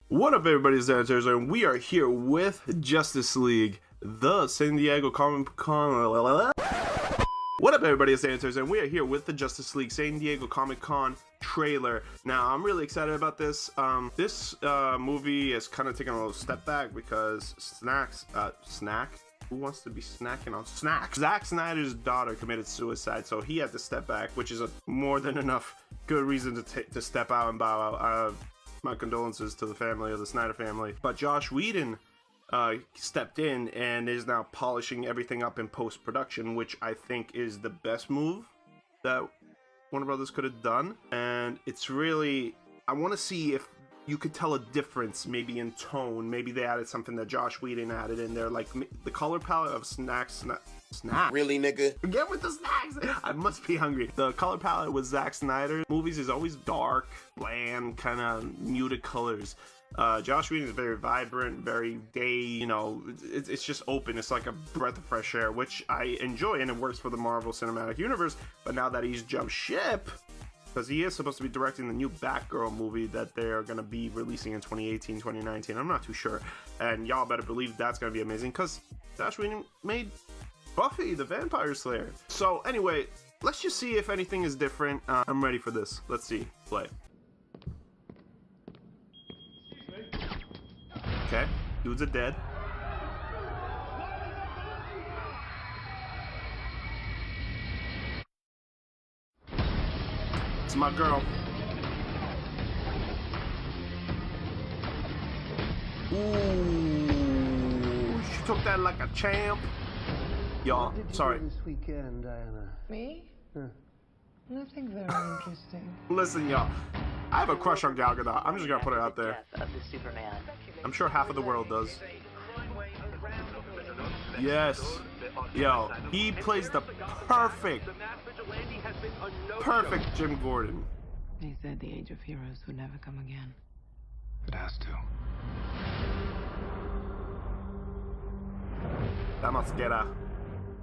What up, everybody? It's Sanitors, and we are here with Justice League, the San Diego Comic Con. What up, everybody? It's Sanitors, and we are here with the Justice League San Diego Comic Con trailer. Now, I'm really excited about this. This movie is kind of taking a little step back because Snack? Who wants to be snacking on snacks? Zack Snyder's daughter committed suicide, so he had to step back, which is a more than enough good reason to step out and bow out. My condolences to the family of the Snyder family. But Josh Whedon stepped in and is now polishing everything up in post-production, which I think is the best move that Warner Brothers could have done. And it's really, I want to see if you could tell a difference, maybe in tone. Maybe they added something that Josh Whedon added in there, like the color palette of Snack. Really, nigga? Forget with the snacks. I must be hungry. The color palette with Zack Snyder movies is always dark, bland, kind of muted colors. Josh Whedon is very vibrant, very day, you know, it's just open. It's like a breath of fresh air, which I enjoy, and it works for the Marvel Cinematic Universe. But now that he's jumped ship, because he is supposed to be directing the new Batgirl movie that they're going to be releasing in 2018, 2019. I'm not too sure. And y'all better believe that's going to be amazing, because Josh Whedon made Buffy the Vampire Slayer. So anyway, let's just see if anything is different. I'm ready for this. Let's see. Play. Okay, dudes are dead. It's my girl. Ooh, she took that like a champ. Y'all, sorry. This weekend, Diana. Me? Yeah. Nothing very interesting. Listen, y'all. I have a crush on Gal Gadot. I'm just gonna put it out there. I'm sure half of the world does. Yes. Yo, he plays the perfect Jim Gordon. They said the age of heroes would never come again. It has to. Vamos, get her.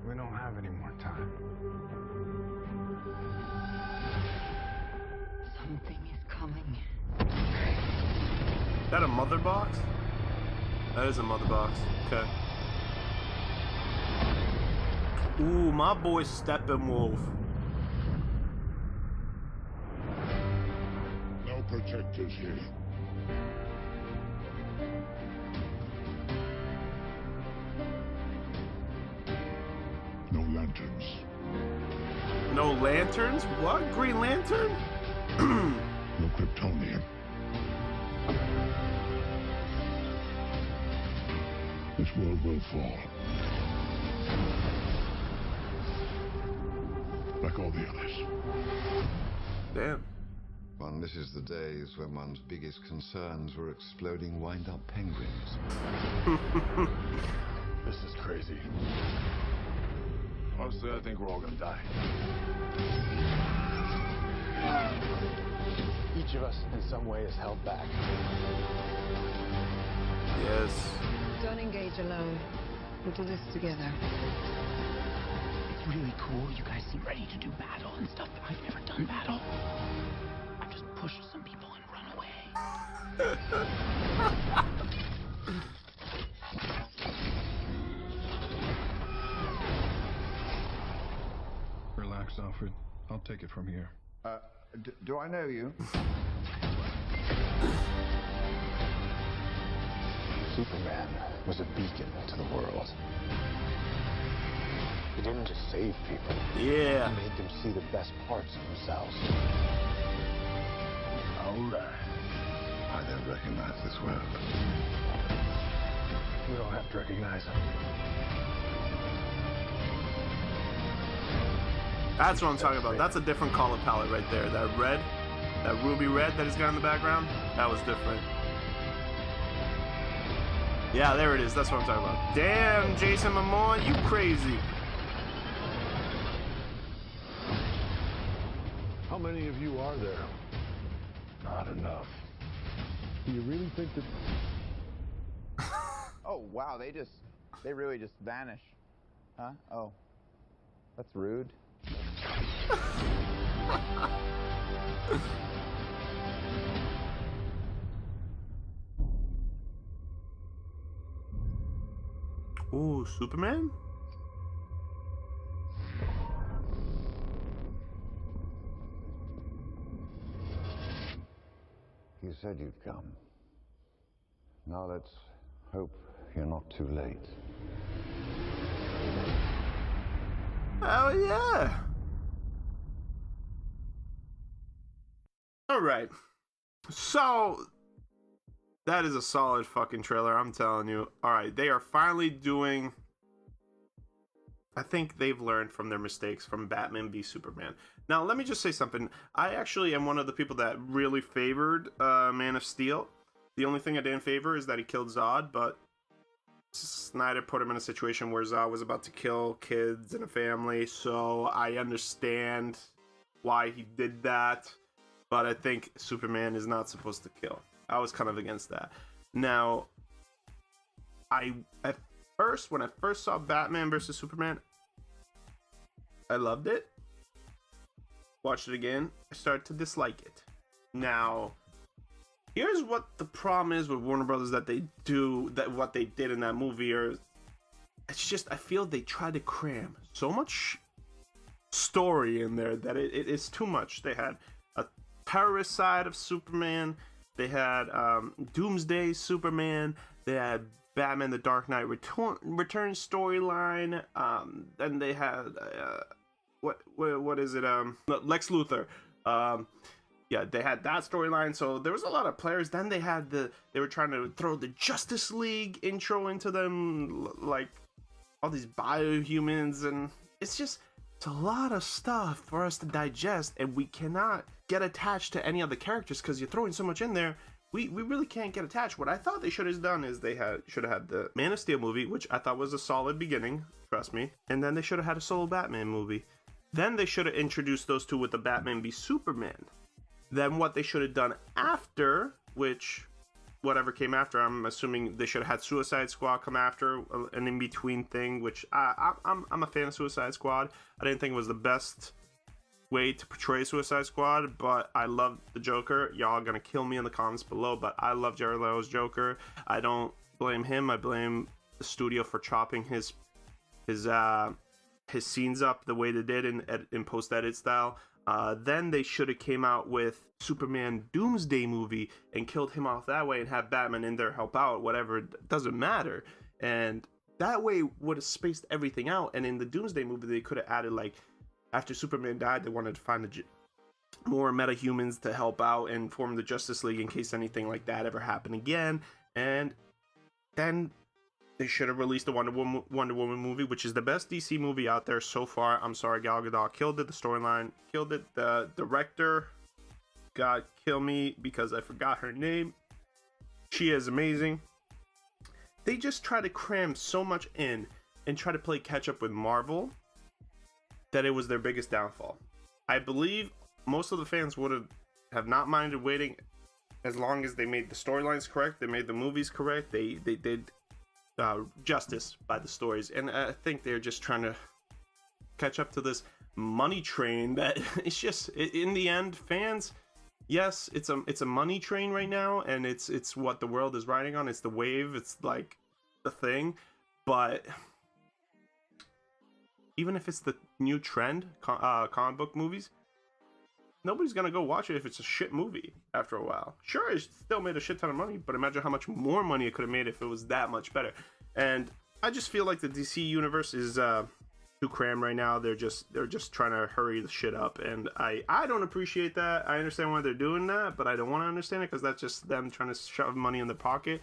We don't have any more time. Something is coming. Is that a mother box? That is a mother box. Okay. Ooh, my boy Steppenwolf. No protectors here. No lanterns. No lanterns? What? Green Lantern? No Kryptonian. This world will fall. Like all the others. Damn. One misses the days when one's biggest concerns were exploding wind-up penguins. This is crazy. Honestly, I think we're all gonna die. Each of us, in some way, is held back. Yes. Don't engage alone. We'll do this together. It's really cool. You guys seem ready to do battle and stuff. I've never done battle. I've just pushed some people and run away. Relax, Alfred. I'll take it from here. Do I know you? Superman was a beacon to the world. He didn't just save people. Yeah. He made them see the best parts of themselves. All right. I don't recognize this world. We don't have to recognize him. That's what I'm talking about. That's a different color palette right there. That red, that ruby red that he's got in the background, that was different. Yeah, there it is. That's what I'm talking about. Damn, Jason Momoa, you crazy. How many of you are there? Not enough. Do you really think that... Oh, wow, they really just vanish. Huh? Oh. That's rude. Ooh, Superman? You said you'd come. Now let's hope you're not too late. Oh yeah. All right. So that is a solid fucking trailer, I'm telling you. All right, they are finally doing. I think they've learned from their mistakes from Batman v Superman. Now, let me just say something. I actually am one of the people that really favored Man of Steel. The only thing I didn't favor is that he killed Zod, but Snyder put him in a situation where Zod was about to kill kids and a family, so I understand why he did that, but I think Superman is not supposed to kill. I was kind of against that. Now, when I first saw Batman versus Superman, I loved it. Watched it again, I started to dislike it. Now, here's what the problem is with Warner Brothers that they do, that what they did in that movie, or it's just, I feel they try to cram so much story in there that it is too much. They had a terrorist side of Superman, they had Doomsday Superman, they had Batman the Dark Knight Return storyline, then they had what is it, Lex Luthor, yeah, they had that storyline, so there was a lot of players. Then they were trying to throw the Justice League intro into them, like all these biohumans, and it's a lot of stuff for us to digest, and we cannot get attached to any of the characters because you're throwing so much in there. We really can't get attached. What I thought they should have done is they should have had the Man of Steel movie, which I thought was a solid beginning, trust me, and then they should have had a solo Batman movie. Then they should have introduced those two with the Batman v Superman. Then what they should have done after, which whatever came after, I'm assuming they should have had Suicide Squad come after, an in-between thing, which I'm a fan of Suicide Squad. I didn't think it was the best way to portray Suicide Squad, but I love the Joker. Y'all are gonna kill me in the comments below, but I love Jared Leto's Joker. I don't blame him. I blame the studio for chopping his scenes up the way they did in post-edit style. Then they should have came out with Superman Doomsday movie and killed him off that way and have Batman in there help out, whatever, it doesn't matter. And that way would have spaced everything out. And in the Doomsday movie, they could have added, like, after Superman died, they wanted to find more metahumans to help out and form the Justice League in case anything like that ever happened again. And then they should have released the Wonder Woman movie, which is the best DC movie out there so far. I'm sorry, Gal Gadot killed it. The storyline killed it. The director, God kill me because I forgot her name. She is amazing. They just try to cram so much in and try to play catch up with Marvel that it was their biggest downfall. I believe most of the fans would have not minded waiting as long as they made the storylines correct, they made the movies correct, they did justice by the stories, and I think they're just trying to catch up to this money train that it's just, in the end, fans, yes, it's a money train right now, and it's what the world is riding on. It's the wave, it's like the thing, but even if it's the new trend, comic book movies, nobody's gonna go watch it if it's a shit movie after a while. Sure, it still made a shit ton of money, but imagine how much more money it could have made if it was that much better. And I just feel like the DC universe is too crammed right now. They're just trying to hurry the shit up, and I don't appreciate that. I understand why they're doing that, but I don't want to understand it because that's just them trying to shove money in their pocket.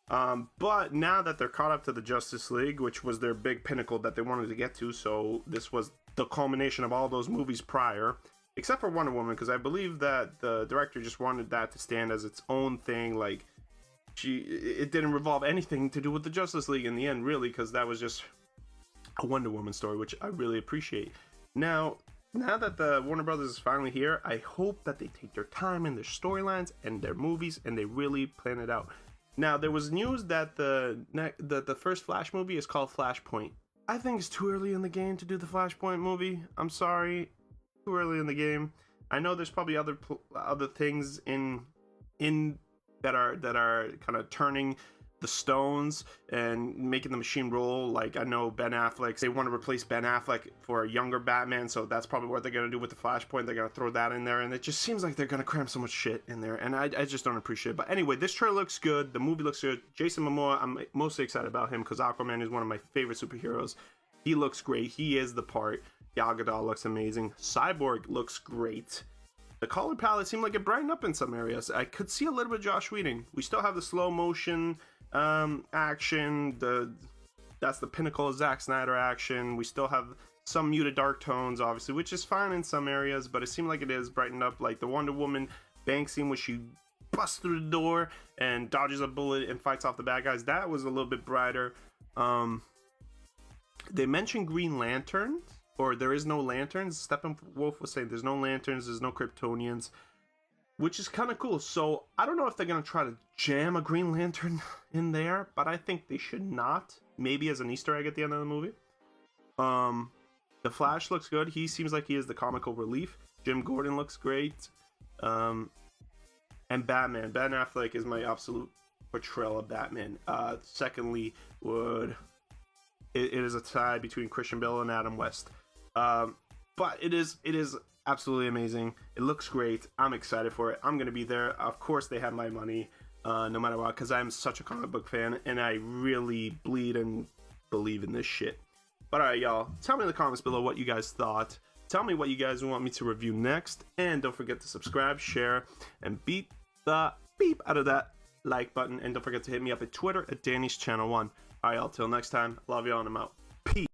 But now that they're caught up to the Justice League, which was their big pinnacle that they wanted to get to, so this was the culmination of all those movies prior, except for Wonder Woman, because I believe that the director just wanted that to stand as its own thing. Like, it didn't revolve anything to do with the Justice League in the end, really, because that was just a Wonder Woman story, which I really appreciate. Now that the Warner Brothers is finally here, I hope that they take their time in their storylines and their movies, and they really plan it out. Now, there was news that the first Flash movie is called Flashpoint. I think it's too early in the game to do the Flashpoint movie. I'm sorry, too early in the game. I know there's probably other things in that are kind of turning the stones and making the machine roll. Like, I know Ben Affleck, they want to replace Ben Affleck for a younger Batman, so that's probably what they're going to do with the Flashpoint. They're going to throw that in there, and it just seems like they're going to cram so much shit in there, and I just don't appreciate it. But anyway, this trailer looks good. The movie looks good. Jason Momoa, I'm mostly excited about him because Aquaman is one of my favorite superheroes. He looks great. He is the part. Gal Gadot looks amazing. Cyborg looks great. The color palette seemed like it brightened up in some areas. I could see a little bit of Josh Whedon. We still have the slow motion action. That's the pinnacle of Zack Snyder action. We still have some muted dark tones, obviously, which is fine in some areas, but it seemed like it is brightened up. Like the Wonder Woman bank scene where she busts through the door and dodges a bullet and fights off the bad guys. That was a little bit brighter. They mentioned Green Lantern. Or there is no lanterns. Steppenwolf was saying there's no lanterns, there's no Kryptonians, which is kind of cool. So I don't know if they're going to try to jam a Green Lantern in there, but I think they should not. Maybe as an Easter egg at the end of the movie. The Flash looks good. He seems like he is the comical relief. Jim Gordon looks great. And Batman. Ben Affleck is my absolute portrayal of Batman. Secondly, it is a tie between Christian Bale and Adam West. But it is absolutely amazing. It looks great. I'm excited for it. I'm gonna be there. Of course, they have my money, no matter what, because I'm such a comic book fan and I really bleed and believe in this shit. But all right, y'all, tell me in the comments below what you guys thought. Tell me what you guys want me to review next, and don't forget to subscribe, share, and beat the beep out of that like button. And don't forget to hit me up at Twitter at Danny's Channel 1. All right, y'all, till next time. Love y'all, and I'm out.